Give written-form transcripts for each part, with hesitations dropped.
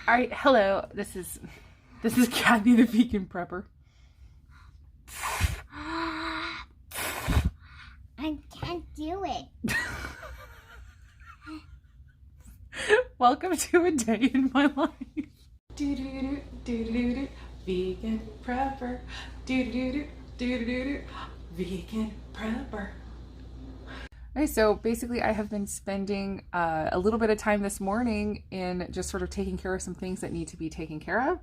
All right, hello. This is Kathy, the vegan prepper. I can't do it. Welcome to a day in my life. Do-do-do, do-do-do-do, vegan prepper. Do-do-do, do-do-do-do, vegan prepper. Okay, so basically I have been spending a little bit of time this morning in just sort of taking care of some things that need to be taken care of.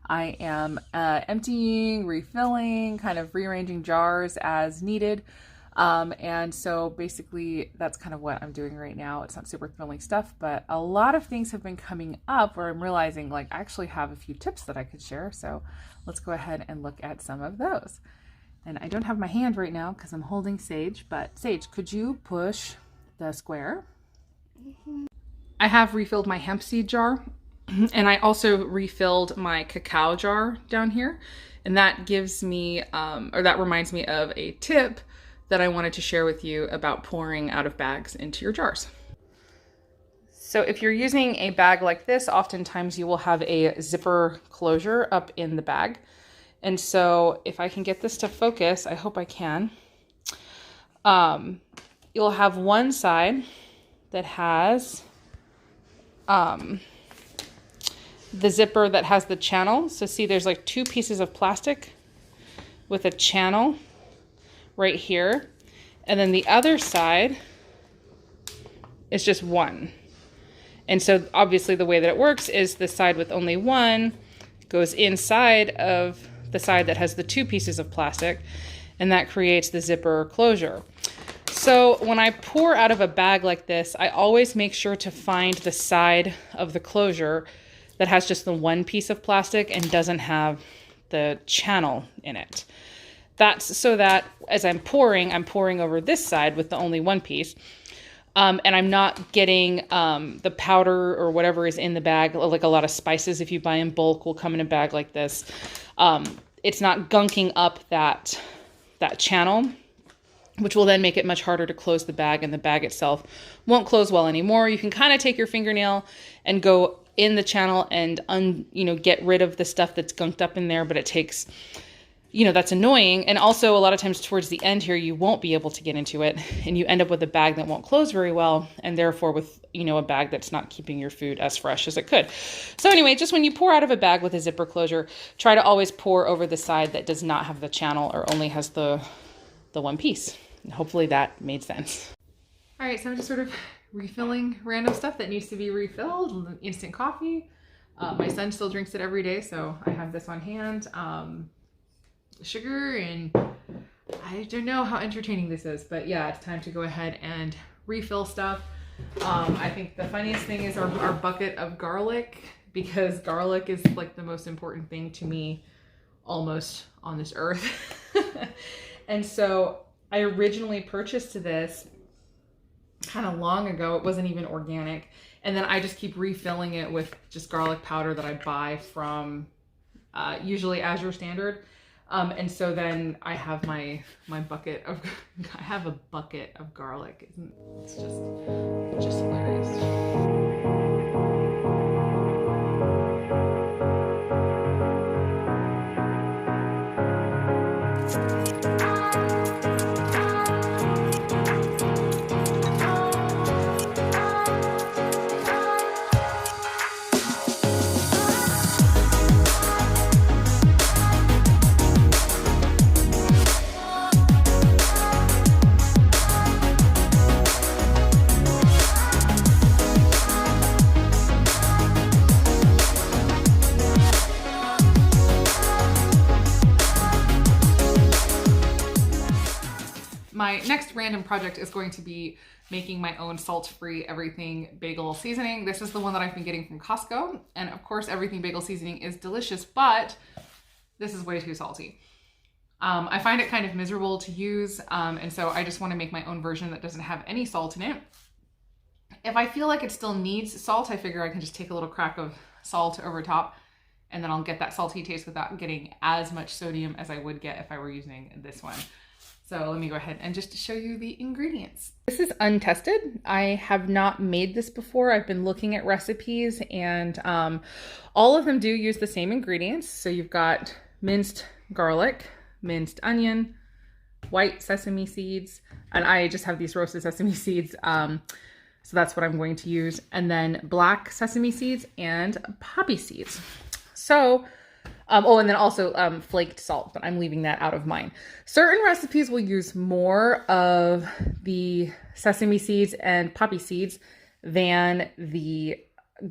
I am emptying, refilling, kind of rearranging jars as needed. And so basically that's kind of what I'm doing right now. It's not super thrilling stuff, but a lot of things have been coming up where I'm realizing like I actually have a few tips that I could share. So let's go ahead and look at some of those. And I don't have my hand right now because I'm holding Sage, but Sage, could you push the square? Mm-hmm. I have refilled my hemp seed jar and I also refilled my cacao jar down here. And that gives me, that reminds me of a tip that I wanted to share with you about pouring out of bags into your jars. So if you're using a bag like this, oftentimes you will have a zipper closure up in the bag. And so if I can get this to focus, I hope I can, you'll have one side that has the zipper that has the channel. So see, there's like two pieces of plastic with a channel right here. And then the other side is just one. And so obviously the way that it works is the side with only one goes inside of the side that has the two pieces of plastic, and that creates the zipper closure. So when I pour out of a bag like this, I always make sure to find the side of the closure that has just the one piece of plastic and doesn't have the channel in it. That's so that as I'm pouring over this side with the only one piece. And I'm not getting the powder or whatever is in the bag, like a lot of spices if you buy in bulk will come in a bag like this. It's not gunking up that channel, which will then make it much harder to close the bag, and the bag itself won't close well anymore. You can kind of take your fingernail and go in the channel and get rid of the stuff that's gunked up in there, but it takes, that's annoying. And also a lot of times towards the end here, you won't be able to get into it and you end up with a bag that won't close very well. And therefore with, a bag that's not keeping your food as fresh as it could. So anyway, just when you pour out of a bag with a zipper closure, try to always pour over the side that does not have the channel or only has the one piece. And hopefully that made sense. All right, so I'm just sort of refilling random stuff that needs to be refilled. Instant coffee. My son still drinks it every day, so I have this on hand. Sugar, and I don't know how entertaining this is, but yeah, it's time to go ahead and refill stuff. I think the funniest thing is our bucket of garlic, because garlic is like the most important thing to me almost on this earth. And so I originally purchased this kind of long ago. It wasn't even organic. And then I just keep refilling it with just garlic powder that I buy from usually Azure Standard. And so then I have my bucket of, I have a bucket of garlic. It's just hilarious. My next random project is going to be making my own salt-free everything bagel seasoning. This is the one that I've been getting from Costco. And of course, everything bagel seasoning is delicious, but this is way too salty. I find it kind of miserable to use. And so I just want to make my own version that doesn't have any salt in it. If I feel like it still needs salt, I figure I can just take a little crack of salt over top, and then I'll get that salty taste without getting as much sodium as I would get if I were using this one. So let me go ahead and just show you the ingredients. This is untested. I have not made this before. I've been looking at recipes and all of them do use the same ingredients. So you've got minced garlic, minced onion, white sesame seeds, and I just have these roasted sesame seeds. So that's what I'm going to use. And then black sesame seeds and poppy seeds. So oh, and then also flaked salt, but I'm leaving that out of mine. Certain recipes will use more of the sesame seeds and poppy seeds than the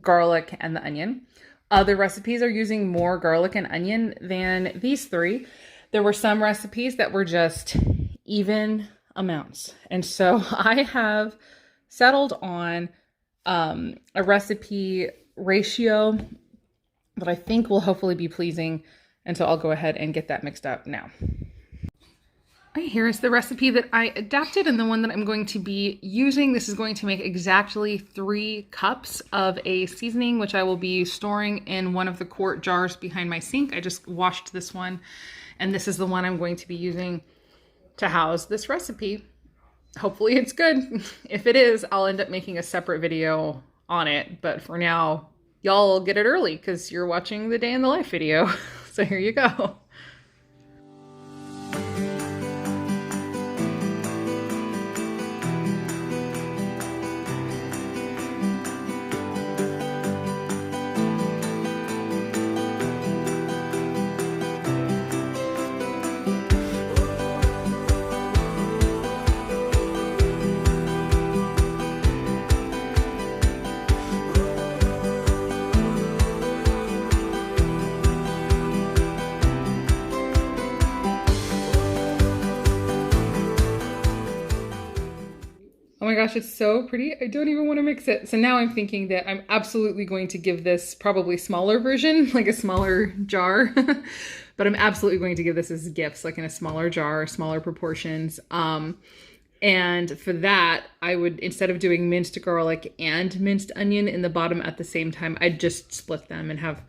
garlic and the onion. Other recipes are using more garlic and onion than these three. There were some recipes that were just even amounts. And so I have settled on a recipe ratio that I think will hopefully be pleasing. And so I'll go ahead and get that mixed up now. Okay, here is the recipe that I adapted and the one that I'm going to be using. This is going to make exactly 3 cups of a seasoning, which I will be storing in one of the quart jars behind my sink. I just washed this one, and this is the one I'm going to be using to house this recipe. Hopefully it's good. If it is, I'll end up making a separate video on it. But for now, y'all get it early because you're watching the day in the life video. So here you go. Oh my gosh, it's so pretty. I don't even want to mix it. So now I'm thinking that I'm absolutely going to give this probably smaller version, like a smaller jar. But I'm absolutely going to give this as gifts, like in a smaller jar, smaller proportions. And for that, I would, instead of doing minced garlic and minced onion in the bottom at the same time, I'd just split them and have,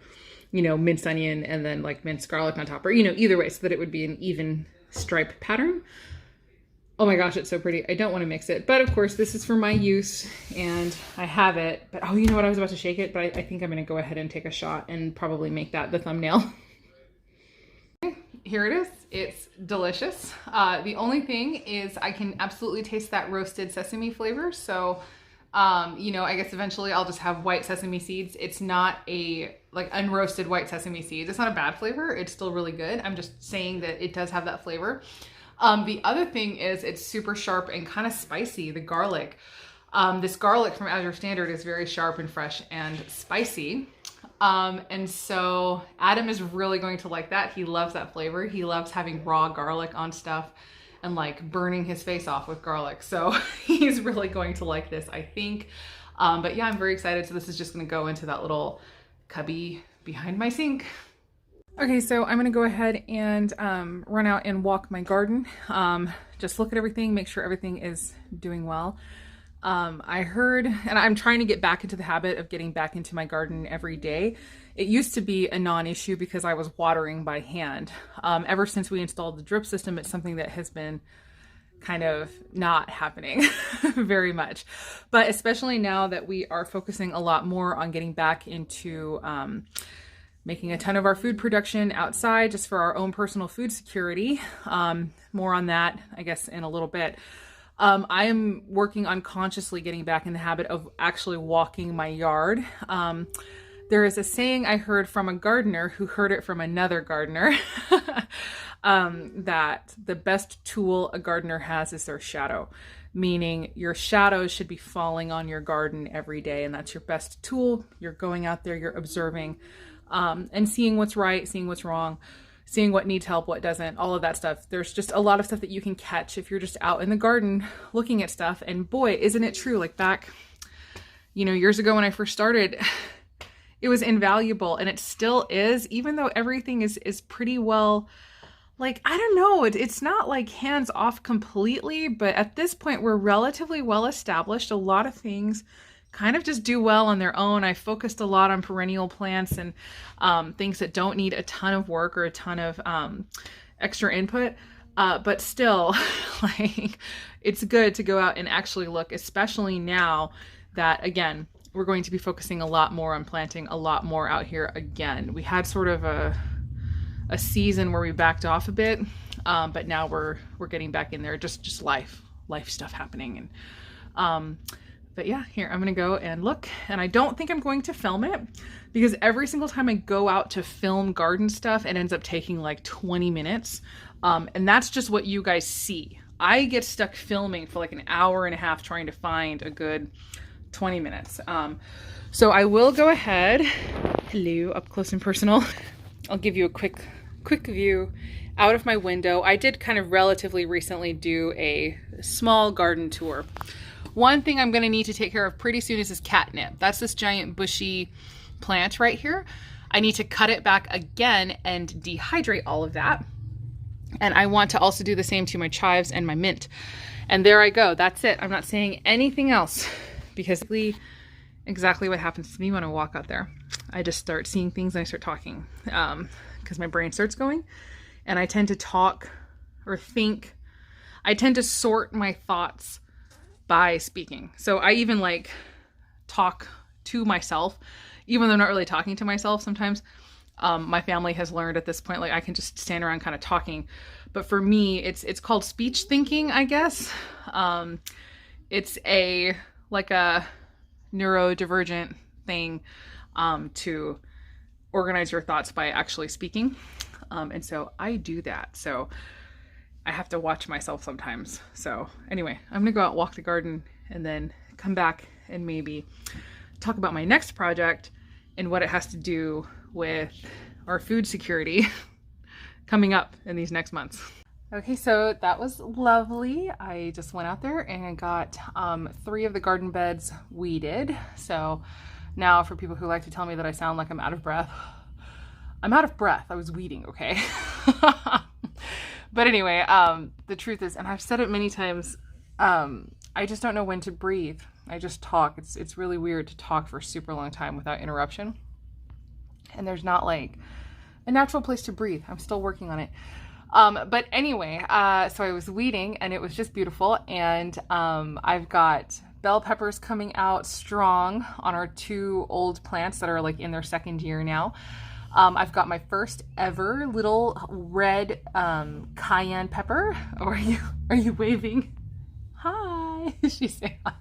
you know, minced onion and then like minced garlic on top, or, you know, either way, so that it would be an even stripe pattern. Oh my gosh, it's so pretty. I don't want to mix it, but of course this is for my use and I have it. But oh, you know what? I was about to shake it, but I think I'm going to go ahead and take a shot and probably make that the thumbnail. Okay, here it is. It's delicious. The only thing is I can absolutely taste that roasted sesame flavor. So, you know, I guess eventually I'll just have white sesame seeds. It's not a like unroasted white sesame seeds. It's not a bad flavor. It's still really good. I'm just saying that it does have that flavor. The other thing is it's super sharp and kind of spicy, the garlic. This garlic from Azure Standard is very sharp and fresh and spicy. And so Adam is really going to like that. He loves that flavor. He loves having raw garlic on stuff and like burning his face off with garlic. So he's really going to like this, I think. But yeah, I'm very excited. So this is just going to go into that little cubby behind my sink. Okay, so I'm going to go ahead and run out and walk my garden. Just look at everything, make sure everything is doing well. I heard, and I'm trying to get back into the habit of getting back into my garden every day. It used to be a non-issue because I was watering by hand. Ever since we installed the drip system, it's something that has been kind of not happening very much. But especially now that we are focusing a lot more on getting back into making a ton of our food production outside just for our own personal food security. More on that, I guess, in a little bit. I am working on consciously getting back in the habit of actually walking my yard. There is a saying I heard from a gardener who heard it from another gardener that the best tool a gardener has is their shadow, meaning your shadows should be falling on your garden every day. And that's your best tool. You're going out there, you're observing, and seeing what's right, seeing what's wrong, seeing what needs help, what doesn't, all of that stuff. There's just a lot of stuff that you can catch if you're just out in the garden looking at stuff. And boy, isn't it true? Like back, you know, years ago when I first started, it was invaluable, and it still is, even though everything is pretty well, like, I don't know, it's not like hands off completely, but at this point we're relatively well established. A lot of things kind of just do well on their own. I focused a lot on perennial plants and things that don't need a ton of work or a ton of extra input. But still, like, it's good to go out and actually look, especially now that, again, we're going to be focusing a lot more on planting a lot more out here again. We had sort of a season where we backed off a bit, but now we're getting back in there. Just life stuff happening. And but yeah, here, I'm gonna go and look, and I don't think I'm going to film it because every single time I go out to film garden stuff, it ends up taking like 20 minutes. And that's just what you guys see. I get stuck filming for like an hour and a half trying to find a good 20 minutes. So I will go ahead, hello, up close and personal. I'll give you a quick view out of my window. I did kind of relatively recently do a small garden tour. One thing I'm gonna need to take care of pretty soon is this catnip. That's this giant bushy plant right here. I need to cut it back again and dehydrate all of that. And I want to also do the same to my chives and my mint. And there I go, that's it. I'm not saying anything else because exactly what happens to me when I walk out there. I just start seeing things and I start talking because my brain starts going, and I tend to talk or think. I tend to sort my thoughts by speaking. So I even like talk to myself, even though I'm not really talking to myself sometimes. My family has learned at this point, like I can just stand around kind of talking. But for me, it's called speech thinking, I guess. It's like a neurodivergent thing to organize your thoughts by actually speaking. And so I do that. So I have to watch myself sometimes. So anyway, I'm gonna go out, walk the garden, and then come back and maybe talk about my next project and what it has to do with our food security coming up in these next months. Okay, so that was lovely. I just went out there and got 3 of the garden beds weeded. So now for people who like to tell me that I sound like I'm out of breath, I'm out of breath. I was weeding, okay? But anyway, the truth is, and I've said it many times, I just don't know when to breathe. I just talk. It's really weird to talk for a super long time without interruption. And there's not like a natural place to breathe. I'm still working on it. But anyway, so I was weeding and it was just beautiful. And I've got bell peppers coming out strong on our 2 old plants that are like in their 2nd year now. I've got my first ever little red cayenne pepper. Or are you waving? Hi. She's saying hi.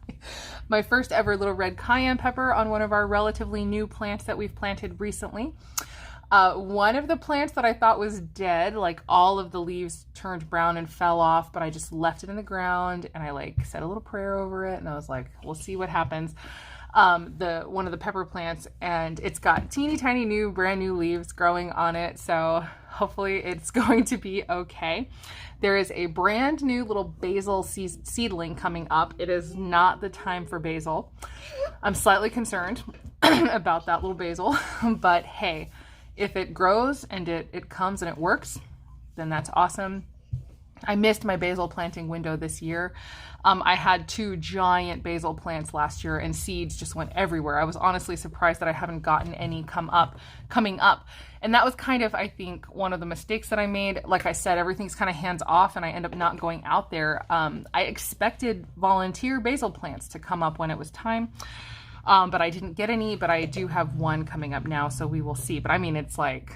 My first ever little red cayenne pepper on one of our relatively new plants that we've planted recently. One of the plants that I thought was dead, like all of the leaves turned brown and fell off, but I just left it in the ground and I like said a little prayer over it and I was like, we'll see what happens. One of the pepper plants, and it's got teeny tiny brand new leaves growing on it. So hopefully it's going to be okay. There is a brand new little basil seedling coming up. It is not the time for basil. I'm slightly concerned about that little basil, but hey, if it grows and it comes and it works, then that's awesome. I missed my basil planting window this year. I had 2 giant basil plants last year and seeds just went everywhere. I was honestly surprised that I haven't gotten any coming up. And that was kind of, I think, one of the mistakes that I made. Like I said, everything's kind of hands off and I end up not going out there. I expected volunteer basil plants to come up when it was time. But I didn't get any, but I do have 1 coming up now, so we will see. But I mean, it's like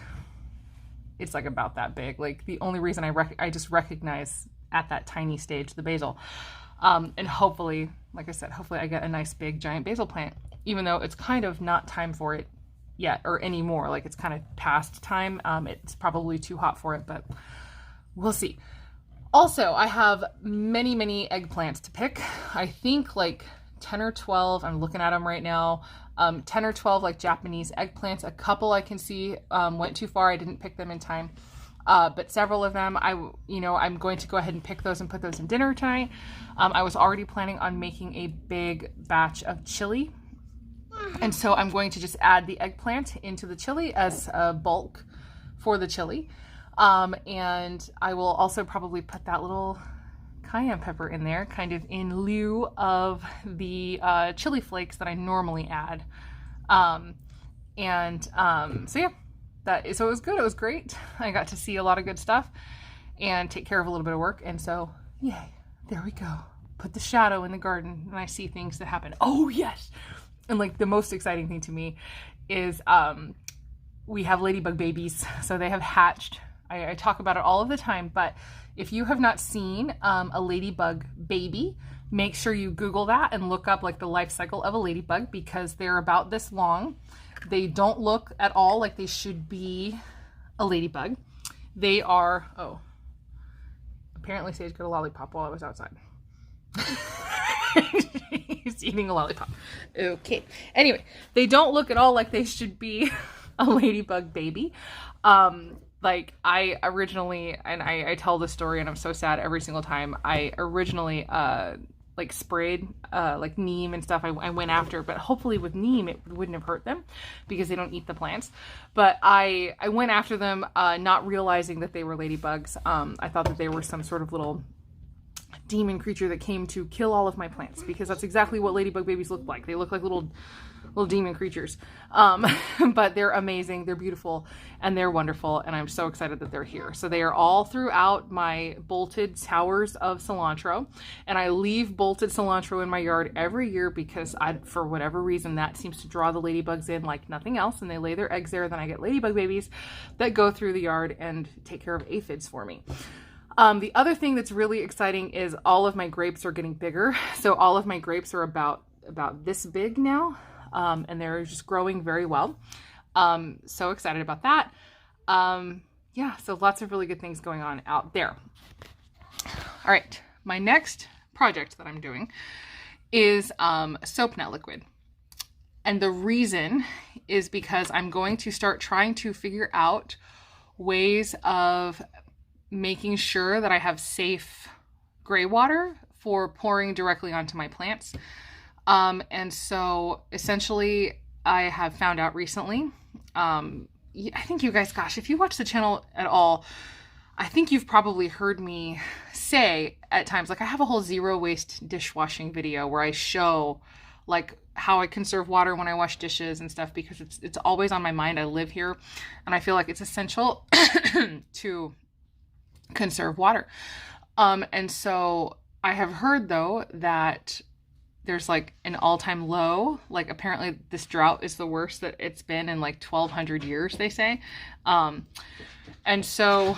about that big. Like the only reason I just recognize at that tiny stage the basil. And hopefully, like I said, hopefully I get a nice big giant basil plant, even though it's kind of not time for it yet or anymore. Like it's kind of past time. It's probably too hot for it, but we'll see. Also, I have many eggplants to pick. I think like 10 or 12, I'm looking at them right now. 10 or 12 like Japanese eggplants. A couple I can see went too far. I didn't pick them in time. But several of them, I'm going to go ahead and pick those and put those in dinner tonight. I was already planning on making a big batch of chili. And so I'm going to just add the eggplant into the chili as a bulk for the chili. And I will also probably put that little cayenne pepper in there, kind of in lieu of the chili flakes that I normally add. So yeah, so it was good. It was great. I got to see a lot of good stuff. and take care of a little bit of work. And so, yay, there we go. Put the shadow in the garden and I see things that happen. Oh yes. And like the most exciting thing to me is we have ladybug babies. So they have hatched. I talk about it all of the time, but if you have not seen a ladybug baby, make sure you Google that and look up like the life cycle of a ladybug, because they're about this long. They don't look at all like they should be a ladybug. They are, oh, apparently Sage got a lollipop while I was outside. He's eating a lollipop. Okay. Anyway, they don't look at all like they should be a ladybug baby. Like I originally, and I tell this story and I'm so sad every single time, I originally like sprayed like neem and stuff. I went after, but hopefully with neem it wouldn't have hurt them because they don't eat the plants. But I went after them not realizing that they were ladybugs. I thought that they were some sort of little demon creature that came to kill all of my plants, because that's exactly what ladybug babies look like. They look like little demon creatures. But they're amazing, they're beautiful, and they're wonderful, and I'm so excited that they're here. So they are all throughout my bolted towers of cilantro, and I leave bolted cilantro in my yard every year because for whatever reason, that seems to draw the ladybugs in like nothing else, and they lay their eggs there. Then I get ladybug babies that go through the yard and take care of aphids for me. The other thing that's really exciting is all of my grapes are getting bigger. So all of my grapes are about this big now, and they're just growing very well. So excited about that. Yeah, so lots of really good things going on out there. All right, my next project that I'm doing is soap net liquid. And the reason is because I'm going to start trying to figure out ways of making sure that I have safe gray water for pouring directly onto my plants. And so essentially I have found out recently, I think you guys, gosh, if you watch the channel at all, I think you've probably heard me say at times, like I have a whole zero waste dishwashing video where I show like how I conserve water when I wash dishes and stuff, because it's always on my mind. I live here and I feel like it's essential to conserve water. And so I have heard though that there's like an all-time low, like apparently this drought is the worst that it's been in like 1200 years, they say. And so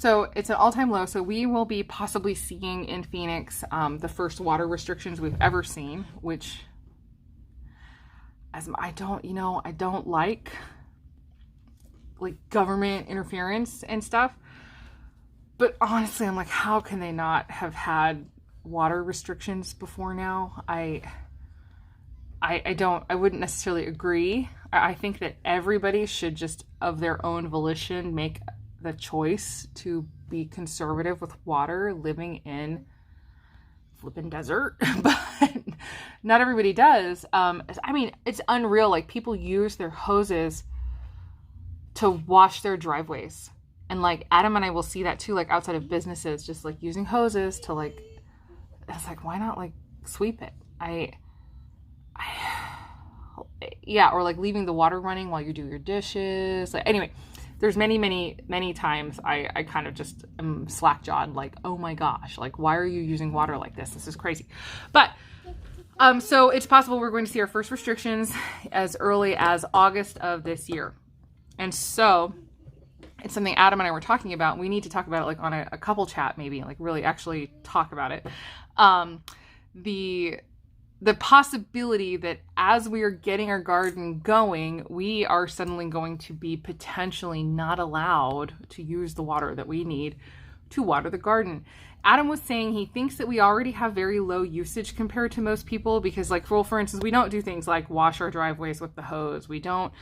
it's an all-time low. So we will be possibly seeing in Phoenix the first water restrictions we've ever seen, which I don't like government interference and stuff. But honestly, I'm like, how can they not have had water restrictions before now? I wouldn't necessarily agree. I think that everybody should just, of their own volition, make the choice to be conservative with water, living in flippin' desert. But not everybody does. I mean, it's unreal. Like, people use their hoses to wash their driveways. And like Adam and I will see that too, like outside of businesses, just like using hoses to like, it's like, why not like sweep it? Yeah, or like leaving the water running while you do your dishes. Like, anyway, there's many times I kind of just am slack-jawed, like, oh my gosh, like why are you using water like this? This is crazy. But so it's possible we're going to see our first restrictions as early as August of this year. And so it's something Adam and I were talking about. We need to talk about it like on a couple chat, maybe, like really actually talk about it. The possibility that as we are getting our garden going, we are suddenly going to be potentially not allowed to use the water that we need to water the garden. Adam was saying he thinks that we already have very low usage compared to most people, because like, for instance, we don't do things like wash our driveways with the hose. We don't,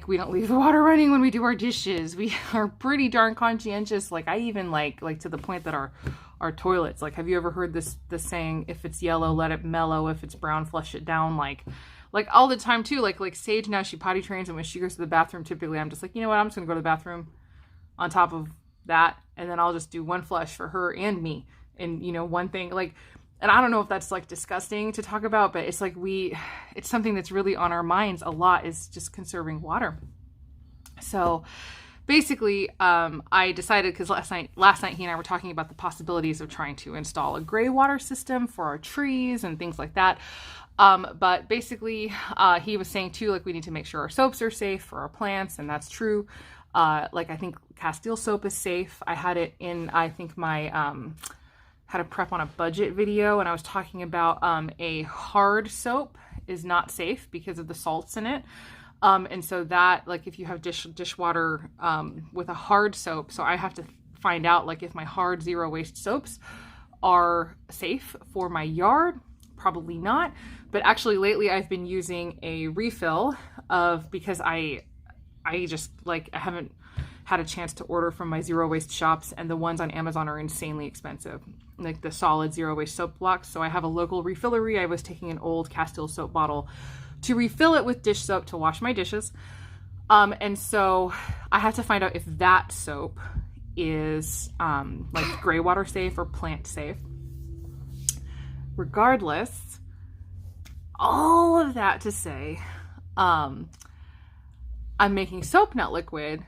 we don't leave the water running when we do our dishes. We are pretty darn conscientious. Like, I even like to the point that our toilets, like, have you ever heard this saying, if it's yellow, let it mellow. If it's brown, flush it down. Like all the time too. Like Sage now, she potty trains, and when she goes to the bathroom, typically I'm just like, you know what? I'm just gonna go to the bathroom on top of that, and then I'll just do one flush for her and me. And one thing, like, and I don't know if that's like disgusting to talk about, but it's like it's something that's really on our minds a lot, is just conserving water. So basically, I decided, because last night he and I were talking about the possibilities of trying to install a gray water system for our trees and things like that. But basically, he was saying too, like, we need to make sure our soaps are safe for our plants, and that's true. Like, I think Castile soap is safe. I had it in, I think, my how to prep on a budget video, and I was talking about a hard soap is not safe because of the salts in it. And so that, like, if you have dishwater with a hard soap, so I have to find out, like, if my hard zero waste soaps are safe for my yard. Probably not. But actually lately I've been using a refill because I just, like, I haven't had a chance to order from my zero waste shops, and the ones on Amazon are insanely expensive, like the solid zero waste soap blocks. So I have a local refillery. I was taking an old Castile soap bottle to refill it with dish soap to wash my dishes. And so I have to find out if that soap is like gray water safe or plant safe. Regardless, all of that to say, I'm making soap nut liquid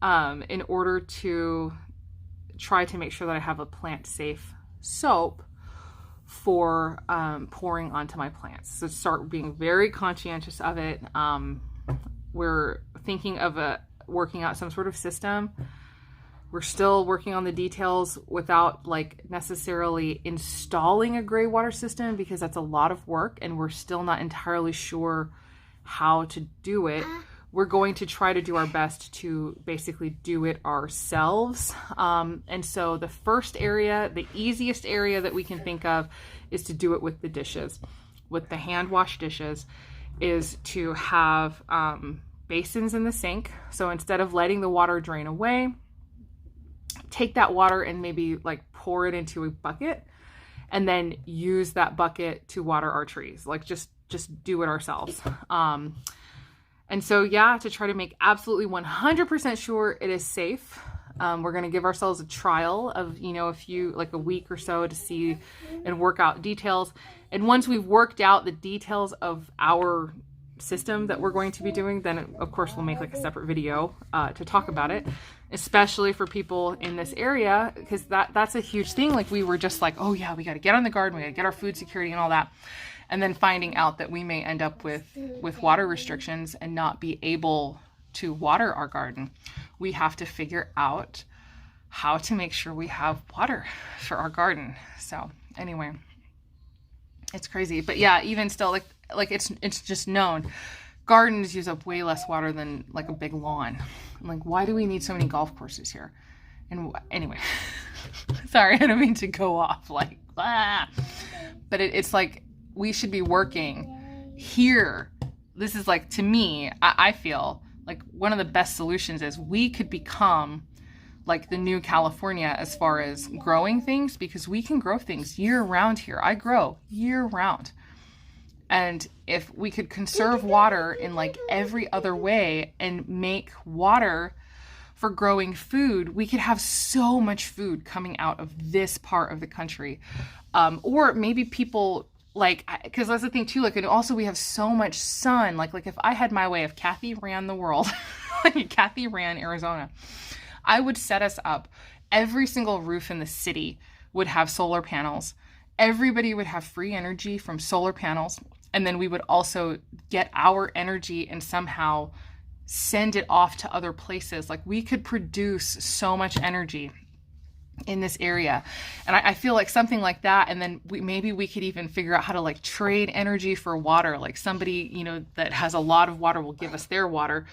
in order to try to make sure that I have a plant safe soap for pouring onto my plants. So start being very conscientious of it. We're thinking of working out some sort of system. We're still working on the details without, like, necessarily installing a gray water system, because that's a lot of work and we're still not entirely sure how to do it. We're going to try to do our best to basically do it ourselves. And so the first area, the easiest area that we can think of, is to do it with the dishes. With the hand wash dishes, is to have basins in the sink. So instead of letting the water drain away, take that water and maybe, like, pour it into a bucket, and then use that bucket to water our trees. Like, just do it ourselves. And so, yeah, to try to make absolutely 100% sure it is safe, we're going to give ourselves a trial of, a week or so to see and work out details. And once we've worked out the details of our system that we're going to be doing, then of course we'll make, like, a separate video to talk about it, especially for people in this area, because that's a huge thing. Like, we were just like, oh yeah, we got to get on the garden, we got to get our food security and all that. And then finding out that we may end up with water restrictions and not be able to water our garden. We have to figure out how to make sure we have water for our garden. So anyway, it's crazy. But yeah, even still, like it's just known, gardens use up way less water than, like, a big lawn. Like, why do we need so many golf courses here? And anyway, sorry, I don't mean to go off like, but it's like, we should be working here. This is, like, to me, I feel like one of the best solutions is we could become like the new California as far as growing things, because we can grow things year round here. I grow year round. And if we could conserve water in, like, every other way and make water for growing food, we could have so much food coming out of this part of the country. Or maybe people, like, because that's the thing too, like, and also we have so much sun. Like if I had my way, if Kathy ran the world, like Kathy ran Arizona, I would set us up. Every single roof in the city would have solar panels. Everybody would have free energy from solar panels. And then we would also get our energy and somehow send it off to other places. Like, we could produce so much energy in this area. And I feel like something like that. And then maybe we could even figure out how to, like, trade energy for water. Like, somebody, that has a lot of water will give us their water.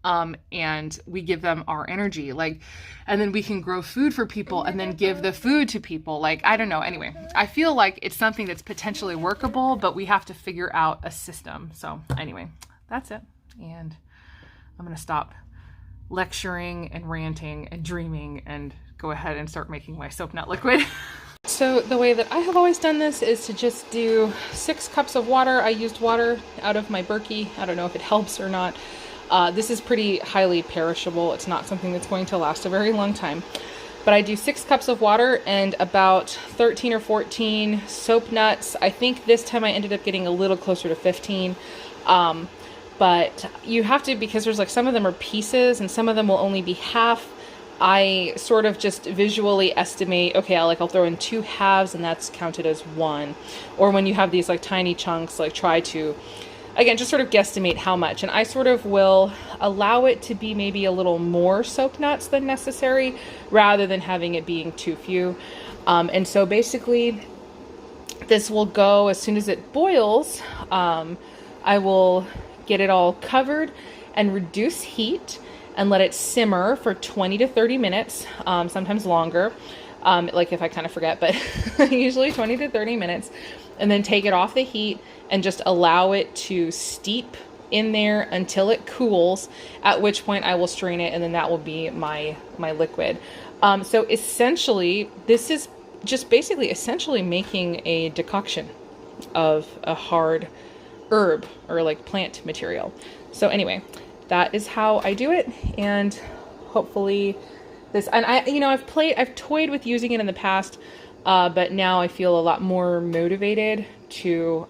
And we give them our energy, like, and then we can grow food for people and then give the food to people. Like, I don't know. Anyway, I feel like it's something that's potentially workable, but we have to figure out a system. So anyway, that's it. And I'm going to stop lecturing and ranting and dreaming and go ahead and start making my soap nut liquid. So the way that I have always done this is to just do 6 cups of water. I used water out of my Berkey. I don't know if it helps or not. This is pretty highly perishable. It's not something that's going to last a very long time. But I do 6 cups of water and about 13 or 14 soap nuts. I think this time I ended up getting a little closer to 15. but you have to, because there's like some of them are pieces and some of them will only be half. I sort of just visually estimate, okay, I'll throw in 2 halves and that's counted as 1. Or when you have these like tiny chunks, like try to, again, just sort of guesstimate how much. And I sort of will allow it to be maybe a little more soap nuts than necessary, rather than having it being too few. And so basically this will go as soon as it boils. I will get it all covered and reduce heat and let it simmer for 20 to 30 minutes, sometimes longer, like if I kind of forget, but usually 20 to 30 minutes, and then take it off the heat and just allow it to steep in there until it cools, at which point I will strain it, and then that will be my liquid. So essentially, this is just basically essentially making a decoction of a hard herb or like plant material. So anyway, that is how I do it, and hopefully this, and I've toyed with using it in the past, but now I feel a lot more motivated to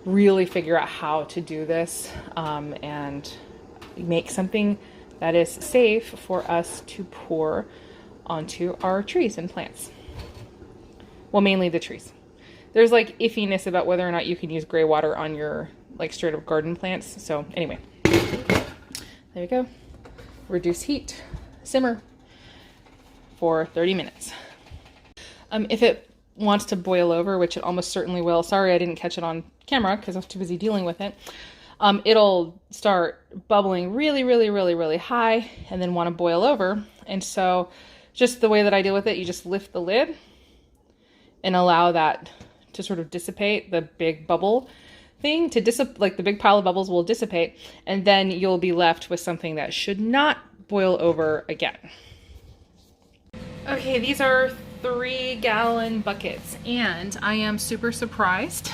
really figure out how to do this, and make something that is safe for us to pour onto our trees and plants. Well, mainly the trees. There's like iffiness about whether or not you can use gray water on your like straight up garden plants. So anyway, there you go. Reduce heat, simmer for 30 minutes. If it wants to boil over, which it almost certainly will, sorry I didn't catch it on camera because I was too busy dealing with it, it'll start bubbling really, really, really, really high and then want to boil over. And so just the way that I deal with it, you just lift the lid and allow that to sort of dissipate, the big bubble thing to like the big pile of bubbles will dissipate, and then you'll be left with something that should not boil over again. Okay, these are 3-gallon buckets, and I am super surprised.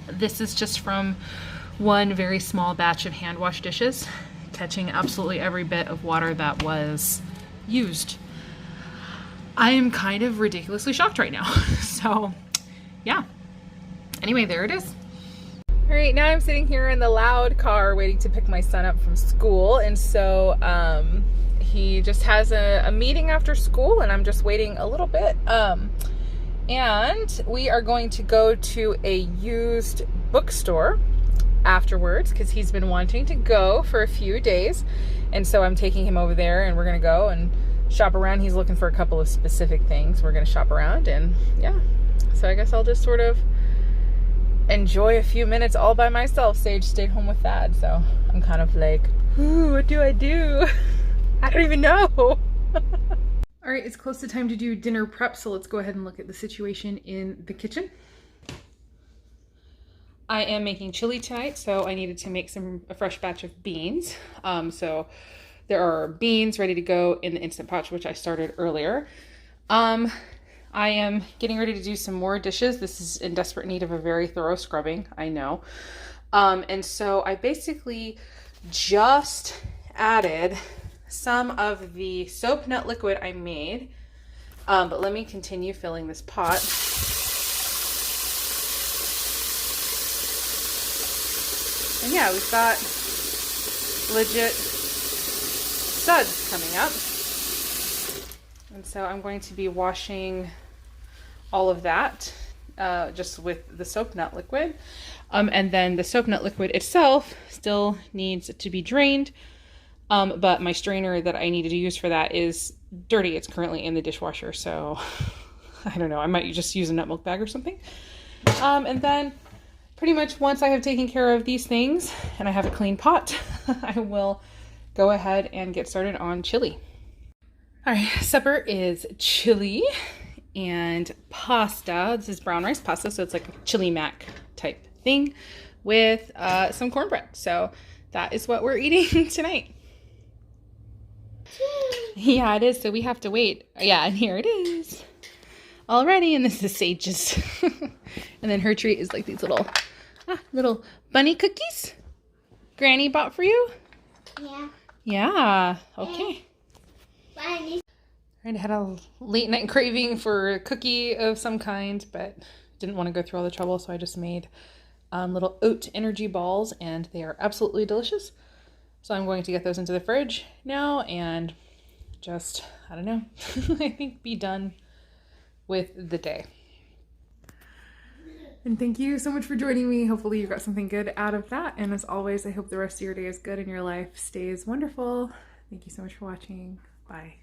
This is just from one very small batch of hand wash dishes, catching absolutely every bit of water that was used. I am kind of ridiculously shocked right now. So yeah, anyway, there it is. All right, now I'm sitting here in the loud car waiting to pick my son up from school, and so he just has a meeting after school, and I'm just waiting a little bit. And we are going to go to a used bookstore afterwards because he's been wanting to go for a few days, and so I'm taking him over there, and we're gonna go and shop around. He's looking for a couple of specific things. We're gonna shop around, and yeah, so I guess I'll just sort of enjoy a few minutes all by myself. Sage stayed home with Thad, so I'm kind of like, ooh, what do I do? I don't even know. All right, it's close to time to do dinner prep, so let's go ahead and look at the situation in the kitchen. I am making chili tonight, so I needed to make a fresh batch of beans. So there are beans ready to go in the Instant Pot, which I started earlier. I am getting ready to do some more dishes. This is in desperate need of a very thorough scrubbing, I know. And so I basically just added some of the soap nut liquid I made. But let me continue filling this pot. And yeah, we've got legit suds coming up. And so I'm going to be washing all of that just with the soap nut liquid. And then the soap nut liquid itself still needs to be drained. But my strainer that I needed to use for that is dirty. It's currently in the dishwasher. So I don't know. I might just use a nut milk bag or something. And then pretty much once I have taken care of these things and I have a clean pot, I will go ahead and get started on chili. All right, supper is chili and pasta. This is brown rice pasta, so it's like a chili mac type thing with some cornbread. So that is what we're eating tonight. Yeah, it is. So we have to wait. Yeah, and here it is already. And this is Sage's. And then her treat is like these little bunny cookies Granny bought for you? Yeah. Yeah. Okay. Bunny. I had a late night craving for a cookie of some kind, but didn't want to go through all the trouble, so I just made little oat energy balls, and they are absolutely delicious. So I'm going to get those into the fridge now and just, I don't know, I think be done with the day. And thank you so much for joining me. Hopefully you got something good out of that. And as always, I hope the rest of your day is good and your life stays wonderful. Thank you so much for watching. Bye.